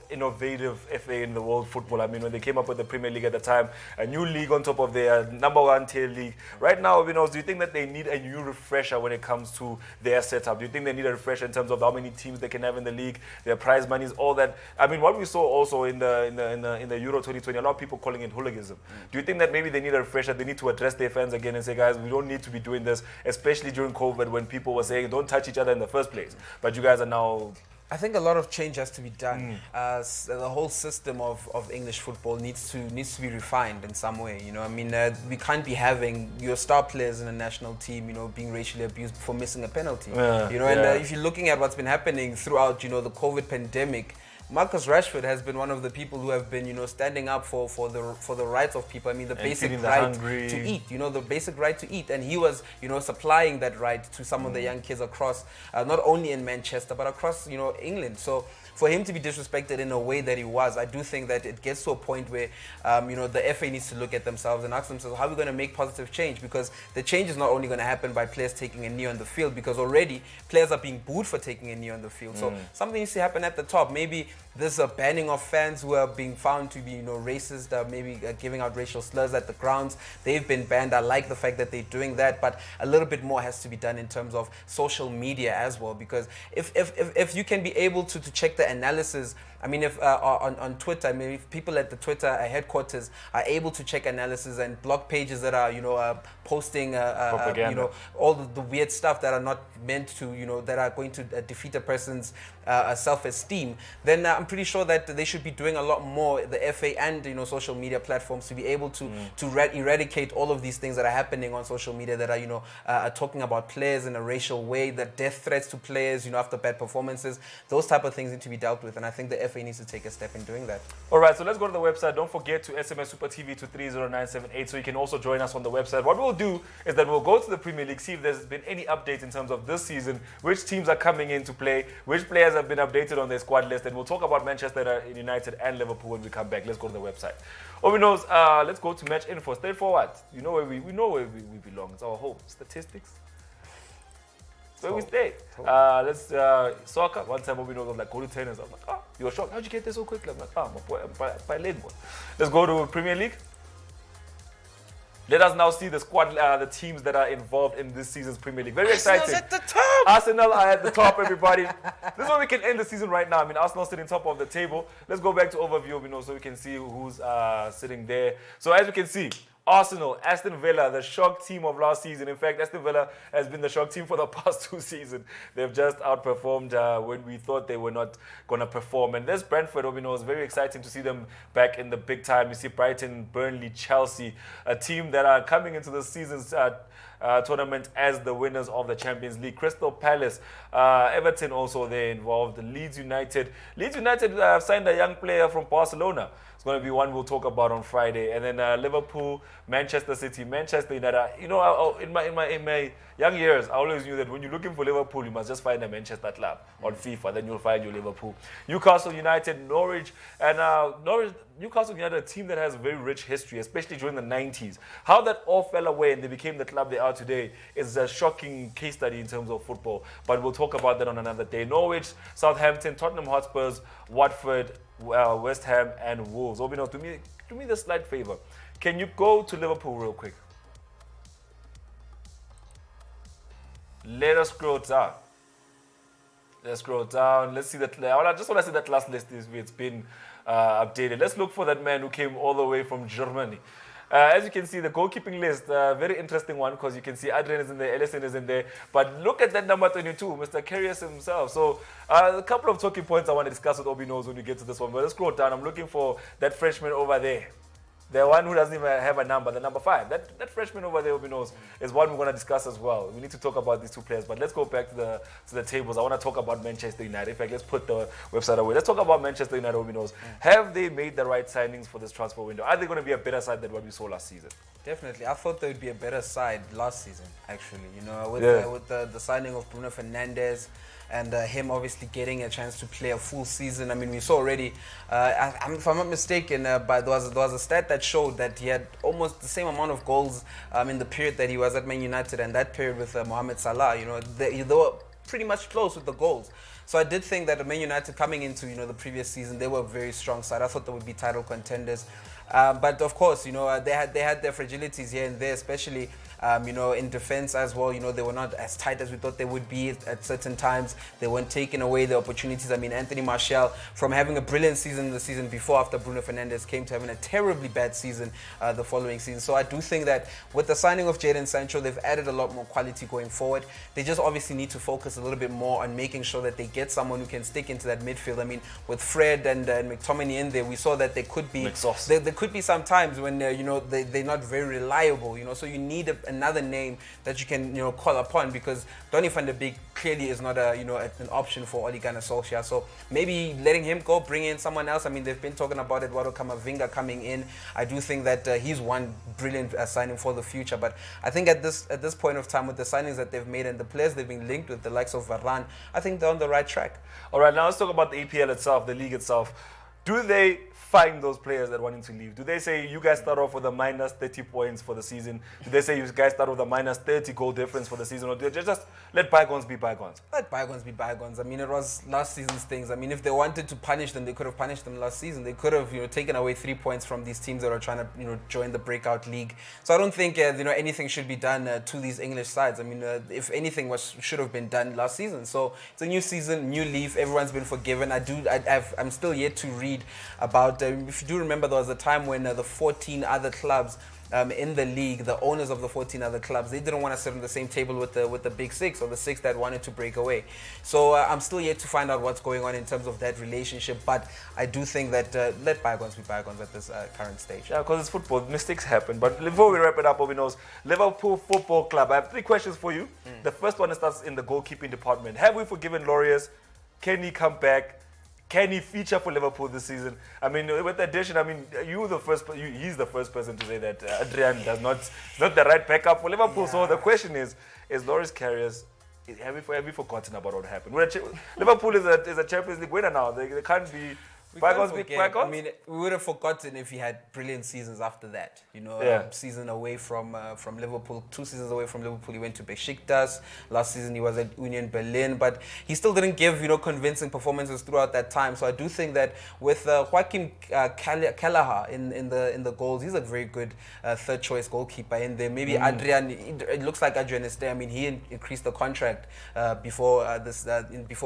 innovative FA in the world football. I mean, when they came up with the Premier League at the time, a new league on top of their number one tier league. Right now, Obinos, do you think that they need a new refresher when it comes to their setup? Do you think they need a refresher in terms of how many teams they can have in the league, their prize monies, all that? I mean, what we saw also in the Euro 2020, a lot of people calling it hooliganism. Do you think that maybe they need a refresher? They need to address their fans again and say, guys, we don't need to be doing this, especially during COVID when people were saying don't touch each other in the first place. But you guys are now... I think a lot of change has to be done. The whole system of English football needs to be refined in some way. You know, I mean, we can't be having your star players in a national team, you know, being racially abused for missing a penalty. You know, and if you're looking at what's been happening throughout, you know, the COVID pandemic, Marcus Rashford has been one of the people who have been, you know, standing up for the rights of people. I mean, the basic right to eat, you know, the basic right to eat. And he was, you know, supplying that right to some of the young kids across, not only in Manchester, but across, you know, England. So for him to be disrespected in a way that he was, I do think that it gets to a point where, you know, the FA needs to look at themselves and ask themselves, how are we going to make positive change? Because the change is not only going to happen by players taking a knee on the field, because already players are being booed for taking a knee on the field. So something needs to happen at the top. Maybe there's a banning of fans who are being found to be, you know, racist, maybe giving out racial slurs at the grounds. They've been banned. I like the fact that they're doing that, but a little bit more has to be done in terms of social media as well. Because if you can be able to check the analysis, I mean, if on Twitter, I mean, if people at the Twitter headquarters are able to check analysis and blog pages that are, you know, posting, you know, all the weird stuff that are not meant to, you know, that are going to defeat a person's self-esteem, then I'm pretty sure that they should be doing a lot more, the FA and, you know, social media platforms, to be able to eradicate all of these things that are happening on social media that are, you know, talking about players in a racial way, the death threats to players, you know, after bad performances. Those type of things need to be dealt with, and I think the FA needs to take a step in doing that. All right, so let's go to the website. Don't forget to SMS Super TV to 30978, so you can also join us on the website. What we'll do is that we'll go to the Premier League, see if there's been any updates in terms of this season, which teams are coming in to play, which players have been updated on their squad list, and we'll talk about Manchester United and Liverpool when we come back. Let's go to the website. Obinos, let's go to match info. Straightforward. You know where we belong. It's our home. Statistics. Where we stay. Let's soccer. One time Obinos was like, go to tennis. I'm like, oh, you're shocked. How'd you get there so quickly? I'm like, oh, my boy, I'm by lane, boy. Let's go to Premier League. Let us now see the squad, the teams that are involved in this season's Premier League. Very exciting. Arsenal's at the top! Arsenal are at the top, everybody. This is where we can end the season right now. I mean, Arsenal sitting top of the table. Let's go back to overview, you know, so we can see who's sitting there. So as you can see, Arsenal, Aston Villa, the shock team of last season. In fact, Aston Villa has been the shock team for the past 2 seasons. They've just outperformed when we thought they were not going to perform. And this Brentford, you know, is very exciting to see them back in the big time. You see Brighton, Burnley, Chelsea, a team that are coming into the season's tournament as the winners of the Champions League. Crystal Palace, Everton also they're involved. Leeds United have signed a young player from Barcelona. It's going to be one we'll talk about on Friday. And then Liverpool, Manchester City, Manchester United. You know, in my young years, I always knew that when you're looking for Liverpool, you must just find a Manchester club on FIFA. Then you'll find your Liverpool. Newcastle United, Norwich, and Newcastle United, a team that has a very rich history, especially during the 90s. How that all fell away and they became the club they are today is a shocking case study in terms of football. But we'll talk about that on another day. Norwich, Southampton, Tottenham Hotspurs, Watford, West Ham, and Wolves. Obino, do me the slight favor. Can you go to Liverpool real quick? Let us scroll down. Let's scroll down. Let's see that. I just want to see that last list is it's been updated. Let's look for that man who came all the way from Germany. As you can see, the goalkeeping list, very interesting one, because you can see Adrian is in there, Ellison is in there. But look at that number 22, Mr. Karius himself. So a couple of talking points I want to discuss with Obi knows when we get to this one. But let's scroll down. I'm looking for that freshman over there. The one who doesn't even have a number, the number 5. That freshman over there, Obi knows, is one we're going to discuss as well. We need to talk about these 2 players. But let's go back to the tables. I want to talk about Manchester United. In fact, let's put the website away. Let's talk about Manchester United, Obi knows. Have they made the right signings for this transfer window? Are they going to be a better side than what we saw last season? Definitely. I thought they would be a better side last season, actually. You know, with the signing of Bruno Fernandes and him obviously getting a chance to play a full season. I mean, we saw already, if I'm not mistaken, but there was a stat that showed that he had almost the same amount of goals in the period that he was at Man United and that period with Mohamed Salah. You know, they were pretty much close with the goals. So I did think that Man United coming into, you know, the previous season, they were a very strong side. I thought they would be title contenders. But of course, you know, they had their fragilities here and there, especially you know, in defense as well. You know, they were not as tight as we thought they would be at certain times. They weren't taking away the opportunities. I mean, Anthony Martial, from having a brilliant season the season before after Bruno Fernandes came to having a terribly bad season the following season. So I do think that with the signing of Jadon Sancho, they've added a lot more quality going forward. They just obviously need to focus a little bit more on making sure that they get someone who can stick into that midfield. I mean, with Fred and McTominay in there, we saw that there could be there could be some times when you know, they're not very reliable. You know, so you need another name that you can, you know, call upon, because Donny van de Beek clearly is not a, you know, an option for Ole Gunnar Solskjaer. So maybe letting him go, bring in someone else. I mean, they've been talking about Eduardo Camavinga coming in. I do think that he's one brilliant signing for the future. But I think at this point of time, with the signings that they've made and the players they've been linked with, the likes of Varane, I think they're on the right track. All right, now let's talk about the EPL itself, the league itself. Do they find those players that wanting to leave? Do they say you guys start off with a minus 30 points for the season? Do they say you guys start with a minus 30 goal difference for the season? Or do they just let bygones be bygones? Let bygones be bygones. I mean, it was last season's things. I mean, if they wanted to punish them, they could have punished them last season. They could have, you know, taken away 3 points from these teams that are trying to, you know, join the breakout league. So I don't think, you know, anything should be done to these English sides. I mean, if anything should have been done last season. So it's a new season, new leaf. Everyone's been forgiven. I'm still yet to read about, if you do remember, there was a time when the 14 other clubs in the league, the owners of the 14 other clubs, they didn't want to sit on the same table with the big six, or the six that wanted to break away. So I'm still yet to find out what's going on in terms of that relationship, but I do think that let bygones be bygones at this current stage. Yeah, because it's football, mistakes happen. But before we wrap it up, Obinos, Liverpool Football Club, I have 3 questions for you. The first one starts in the goalkeeping department. Have we forgiven Laureus? Can he come back? Can he feature for Liverpool this season? I mean, with the addition, I mean, he's the first person to say that Adrian is not the right backup for Liverpool. Yeah. So the question is Loris Karius, have we forgotten about what happened? Liverpool is a Champions League winner now. They can't be bygones. I mean, we would have forgotten if he had brilliant seasons after that. You know, season away from Liverpool, 2 seasons away from Liverpool, he went to Besiktas. Last season he was at Union Berlin, but he still didn't give, you know, convincing performances throughout that time. So I do think that with Joachim Kelleher in the goals, he's a very good third choice goalkeeper in there. Maybe Adrian, it looks like Adrian is there. I mean, he increased the contract before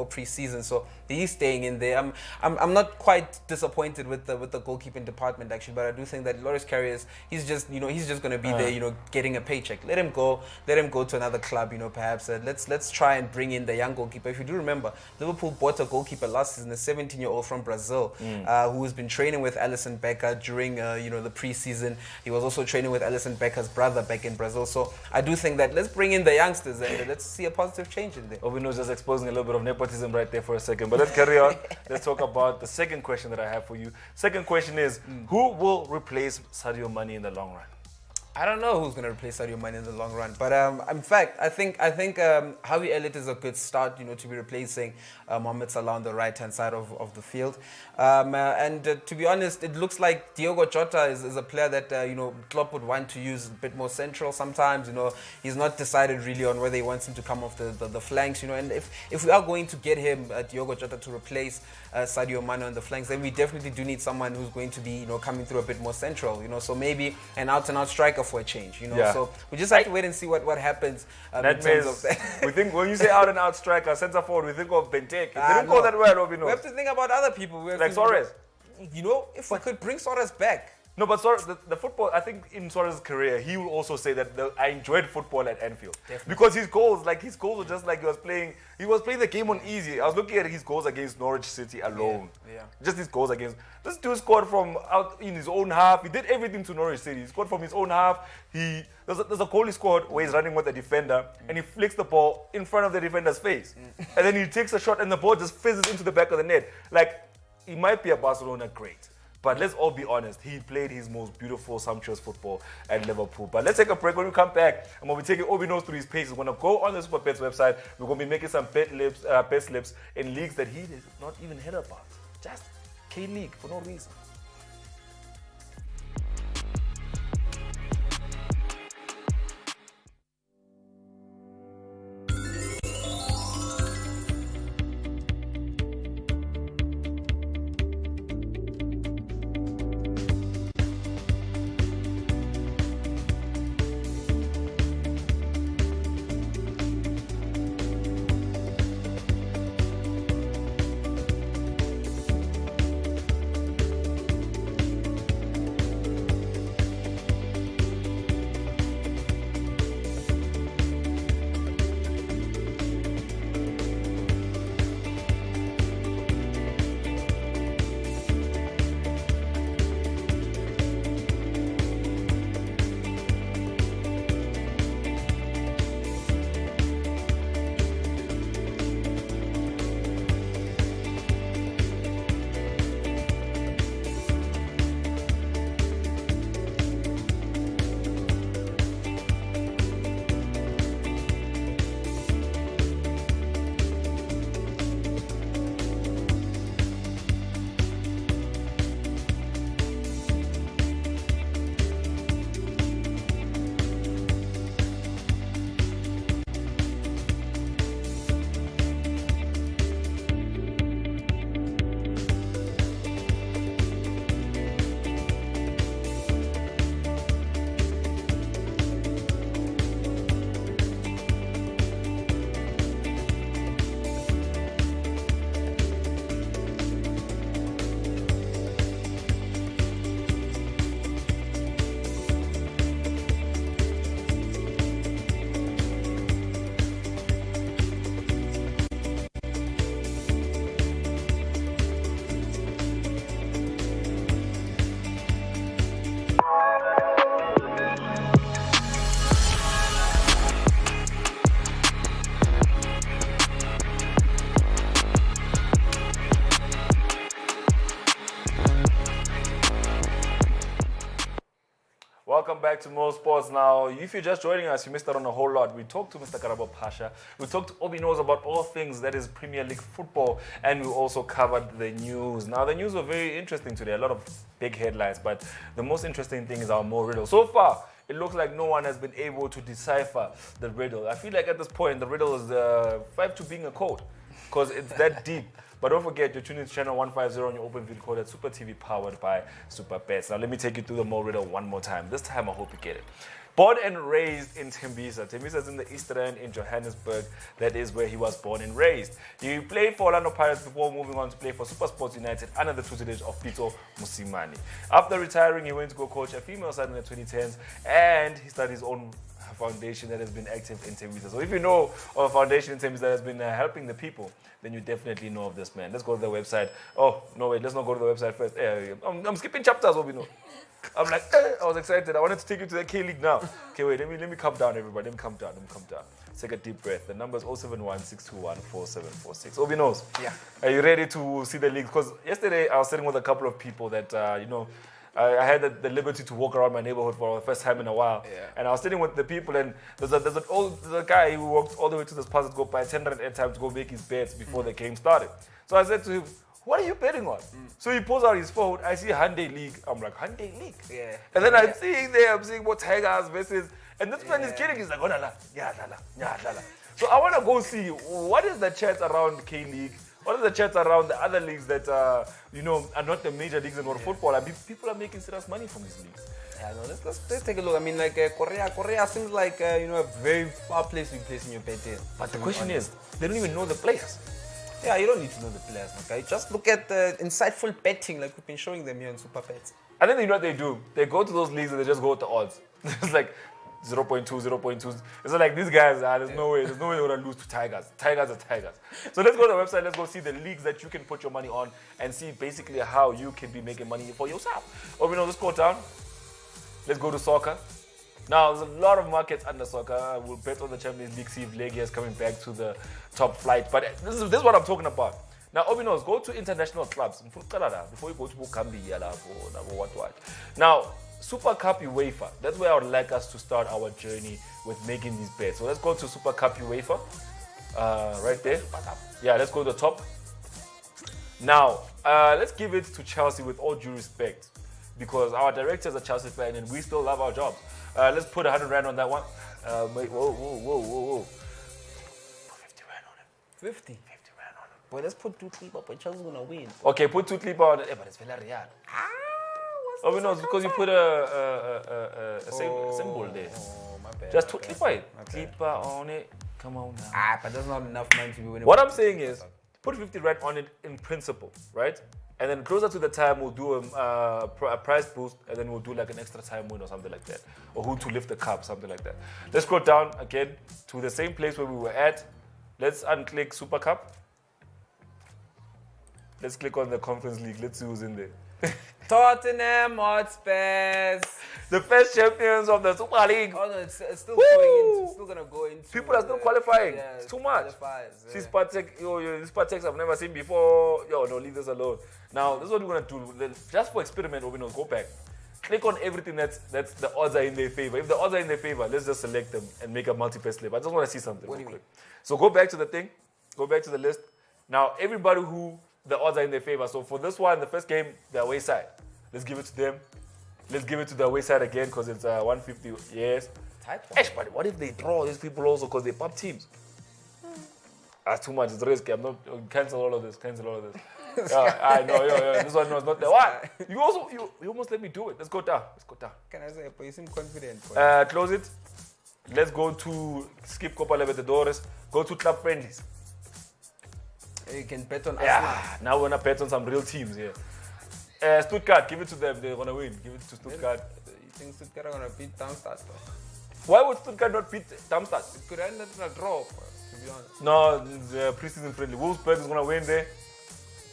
pre-season, so he's staying in there. I'm not quite disappointed with the goalkeeping department, actually, but I do think that Loris Karius, he's just going to be there, you know, getting a paycheck. Let him go to another club, you know, perhaps. Let's try and bring in the young goalkeeper. If you do remember, Liverpool bought a goalkeeper last season, a 17-year-old from Brazil, who has been training with Alisson Becker during you know, the pre-season. He was also training with Alisson Becker's brother back in Brazil. So I do think that let's bring in the youngsters and let's see a positive change in there. Obino's just exposing a little bit of nepotism right there for a second, but let's carry on. Let's talk about the second question that I have for you. Second question is, who will replace Sadio Mane in the long run? I don't know who's going to replace Sadio Mane in the long run, but in fact, I think Harvey Elliott is a good start, you know, to be replacing Mohamed Salah on the right-hand side of the field. And to be honest, it looks like Diogo Jota is a player that you know, Klopp would want to use a bit more central sometimes. You know, he's not decided really on whether he wants him to come off the flanks. You know, and if we are going to get him, Diogo Jota, to replace Sadio Mane on the flanks, then we definitely do need someone who's going to be, you know, coming through a bit more central. You know, so maybe an out-and-out striker for a change, you know. Yeah. So we just have to wait and see what happens in terms of that. We think when you say out and out striker, centre forward, we think of Benteke. They didn't go that well, Obino. We have to think about other people. Like Suarez. You know, if we could bring Suarez back. No, but Suarez, the football, I think in Suarez's career, he will also say that I enjoyed football at Anfield. Definitely. Because his goals were just like he was playing the game on easy. I was looking at his goals against Norwich City alone. Yeah. Just his goals against. This dude scored from out in his own half. He did everything to Norwich City. He scored from his own half. There's a goal he scored where he's running with the defender and he flicks the ball in front of the defender's face. And then he takes a shot and the ball just fizzes into the back of the net. Like, he might be a Barcelona great. But let's all be honest, he played his most beautiful, sumptuous football at Liverpool. But let's take a break. When we come back, I'm going to be taking Obi Knows through his paces. We're going to go on the Supabets website. We're going to be making some bet slips in leagues that he did not even heard about. Just K-League for no reason. Welcome back to Mosports. Now, if you're just joining us, you missed out on a whole lot. We talked to Mr. Karabo Pasha. We talked to Obi Knows about all things that is Premier League football, and we also covered the news. Now, the news were very interesting today. A lot of big headlines, but the most interesting thing is our more riddle. So far, it looks like no one has been able to decipher the riddle. I feel like at this point, the riddle is 5 to being a code, because it's that deep. But don't forget, you're tuning to channel 150 on your open video code at Super TV, powered by Supabets. Now let me take you through the more riddle one more time. This time I hope you get it. Born and raised in Tembisa. Tembisa is in the East Rand in Johannesburg. That is where he was born and raised. He played for Orlando Pirates before moving on to play for Supersports United under the tutelage of Pito Musimani. After retiring, he went to go coach a female side in the 2010s, and he started his own foundation that has been active in Tembisa. So if you know of a foundation in Tembisa that has been helping the people, then you definitely know of this man. Let's go to the website. Oh, no, wait, let's not go to the website first. I'm skipping chapters, Obi Know. I'm like, I was excited. I wanted to take you to the K-League now. Okay, wait, let me calm down, everybody. Let me calm down. Take a deep breath. The number is 071-621-4746. Obi Knows. Yeah. Are you ready to see the league? Because yesterday I was sitting with a couple of people that, I had the liberty to walk around my neighborhood for the first time in a while. Yeah. And I was sitting with the people, and there's a guy who walked all the way to this plaza to go buy 10 rand airtime to go make his bets before the game started. So I said to him, what are you betting on? So he pulls out his phone. I see Hyundai League. I'm like, Hyundai League? Yeah. And then I'm seeing what Tigers versus, and this man is kidding. He's like, oh, la. So I want to go see what is the chat around K-League. What are the chats around the other leagues that are not the major leagues in world football? I mean, people are making serious money from these leagues. Yeah, no, let's take a look. I mean, like Korea seems like a very far place to be placing your bet in. But the question is, they don't even know the players. Yeah, you don't need to know the players, okay? Just look at the insightful betting like we've been showing them here in Supabets. And then you know what they do? They go to those leagues and they just go with the odds. It's like 0.2. It's like these guys, there's no way they're going to lose to Tigers. Tigers are Tigers. So let's go to the website, let's go see the leagues that you can put your money on and see basically how you can be making money for yourself. Let's go down. Let's go to soccer. Now, there's a lot of markets under soccer. We'll bet on the Champions League, see if Legia is coming back to the top flight. But this is what I'm talking about. Now, Obinos, go to international clubs before you go to Gambia or what. Now, Super Cup UEFA. That's where I would like us to start our journey with making these bets. So let's go to Super Cup UEFA. Right there. Yeah, let's go to the top. Now, let's give it to Chelsea with all due respect, because our director's a Chelsea fan and we still love our jobs. Let's put 100 rand on that one. Wait, whoa. Put 50 rand on it. 50 rand on it. Boy, let's put 2 clip up, but Chelsea's gonna win. Okay, put 2 clip on it. But it's Villarreal. Oh, no, it's because you put a symbol there. Oh, my bad. Just 2 clip on it. Clip on it. Come on now. But that's not enough money to be winning. What I'm saying is, put 50 rand on it in principle, right? And then closer to the time, we'll do a price boost, and then we'll do like an extra time win or something like that. Or who to lift the cup, something like that. Let's go down again to the same place where we were at. Let's unclick Super Cup. Let's click on the Conference League. Let's see who's in there. Tottenham Hotspurs. The first champions of the Super League. Oh no, it's still going in. It's still gonna go into. People are still qualifying. Yeah, it's too much. Yeah. This Spartex I've never seen before. Yo, no, leave this alone. Now, this is what we're gonna do. Just for experiment, Obinos, go back. Click on everything that's the odds are in their favor. If the odds are in their favor, let's just select them and make a multi-pair slip. I just want to see something. What do you mean? So go back to the thing. Go back to the list. Now, everybody who the odds are in their favor. So for this one, the first game, the away side. Let's give it to them. Let's give it to the away side again because it's 150. Yes. Tight one. Hey, but what if they draw these people also because they're pub teams? That's too much. It's risky. I'm not. Cancel all of this. I know. This one was not the one. You almost let me do it. Let's go down. Can I say, but you seem confident. Boy. Close it. Let's go to skip Copa Libertadores. Go to club friendlies. You can bet on Yeah. Now we're gonna bet on some real teams here. Stuttgart, give it to them. They're gonna win. Give it to Stuttgart. You think Stuttgart are gonna beat Darmstadt? Why would Stuttgart not beat Darmstadt? It could end in a draw, to be honest. No, the preseason friendly. Wolfsburg is gonna win there.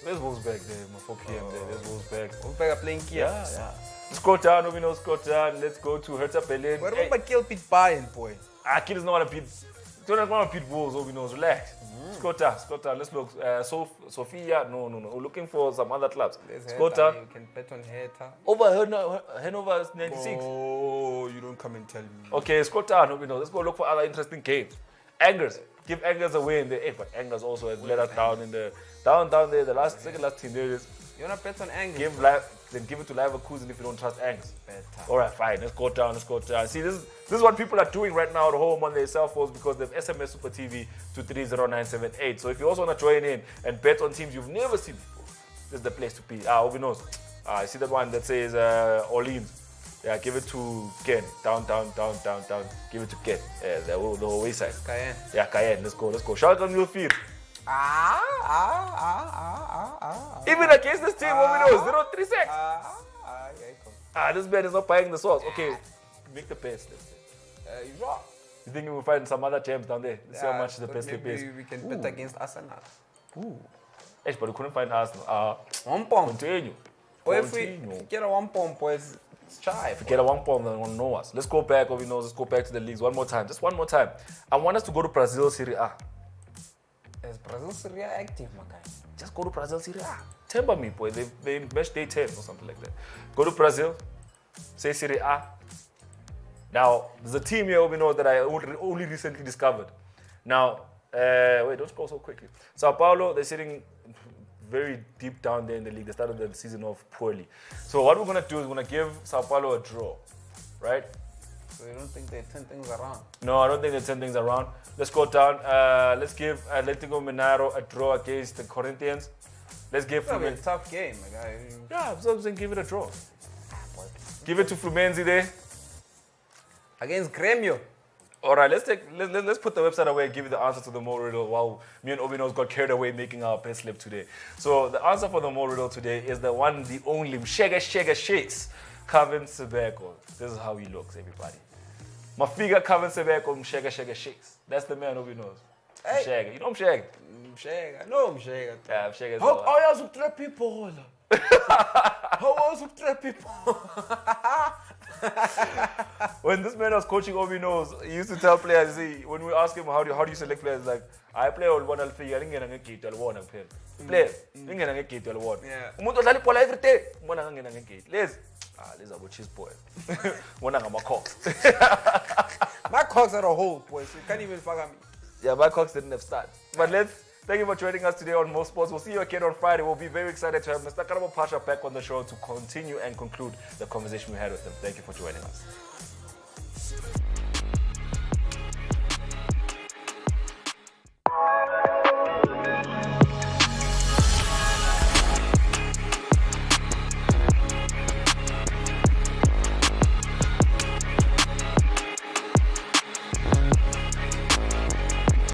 There's Wolfsburg there, 4 p.m. there. There's Wolfsburg. Wolfsburg are playing Kiev. Yeah. Let's go down, Ovino, let's go down. Let's go to Hertha Berlin. What about Kiel beat Bayern, boy? Kiel is not gonna beat. They're not gonna beat Wolves, Ovino. Relax. Let's go down. Let's look. Sofia, no. We're looking for some other clubs. Let's go down. You can bet on Hertha. Over Hanover 96. Oh, you don't come and tell me. Okay, let's go down, Ovino. Let's go look for other interesting games. Angers. Give Angers a win there. Hey, but Angers also has let us down in the down there. The second last team there is. You wanna bet on Angers? Give it to Leverkusen if you don't trust Angers. All right, fine. Let's go down. See, this is what people are doing right now at home on their cell phones because they've SMS Super TV to 30978. So if you also want to join in and bet on teams you've never seen before, this is the place to be. Obinos. I see that one that says Orleans. Yeah, give it to Ken. Down. Give it to Ken. The whole way side. Cayenne. Yeah, Cayenne. Let's go. Shout out on field. Even against this team, Obinos, 0-3 sacks. This man is not buying the sauce. Okay, make the best. You think we'll find some other gems down there? Let's see how much the best slip is. Maybe we can bet against Arsenal. But we couldn't find Arsenal. 1 pound. Continue. Boy, if we get a 1 pound, boys, it's try. If we get a 1 pound, then won't know us. Let's go back, Obinos. Let's go back to the leagues one more time. Just one more time. I want us to go to Brazil Serie A. Is Brazil Serie A active, my guy? Just go to Brazil Serie A. Temper me, boy. They match day 10 or something like that. Go to Brazil. Say Serie A. Now, there's a team here, we know, that I only recently discovered. Now, wait, don't go so quickly. Sao Paulo, they're sitting very deep down there in the league. They started the season off poorly. So what we're going to do is we're going to give Sao Paulo a draw, right? So you don't think they turn things around? No, I don't think they turn things around. Let's go down. Let's give Atletico Mineiro a draw against the Corinthians. Let's give It's a tough game, my guy. Yeah, so I'm saying give it a draw. Give it to Fluminense there. Against Grêmio. All right, let's put the website away and give you the answer to the Mo riddle while me and Obinos got carried away making our best slip today. So the answer for the Mo riddle today is the one, the only Mshega Cheifs, Kevin Sebeko. This is how he looks, everybody. Mafiga Kevin Sebeko, Mshega Cheifs. That's the man Obinos. Hey. Mshega. You know Mshega? Mshega. No, Mshega. Yeah, Mshega is How are you trap people? How are you trap people? When this man was coaching Obi Knows, he used to tell players, when we ask him how do you select players, like, I play all one alfigure, I didn't get a one play. Play, didn't get a one. Umuntu odlala ibhola every day. Mbona ngangena ngegate. Let's about cheese boy. Mbona ngama Cox. My Cox had a hole, boy, so you can't even fuck at me. Yeah, my Cox didn't have start. But thank you for joining us today on Mosports. We'll see you again on Friday. We'll be very excited to have Mr. Karabo Pasha back on the show to continue and conclude the conversation we had with him. Thank you for joining us.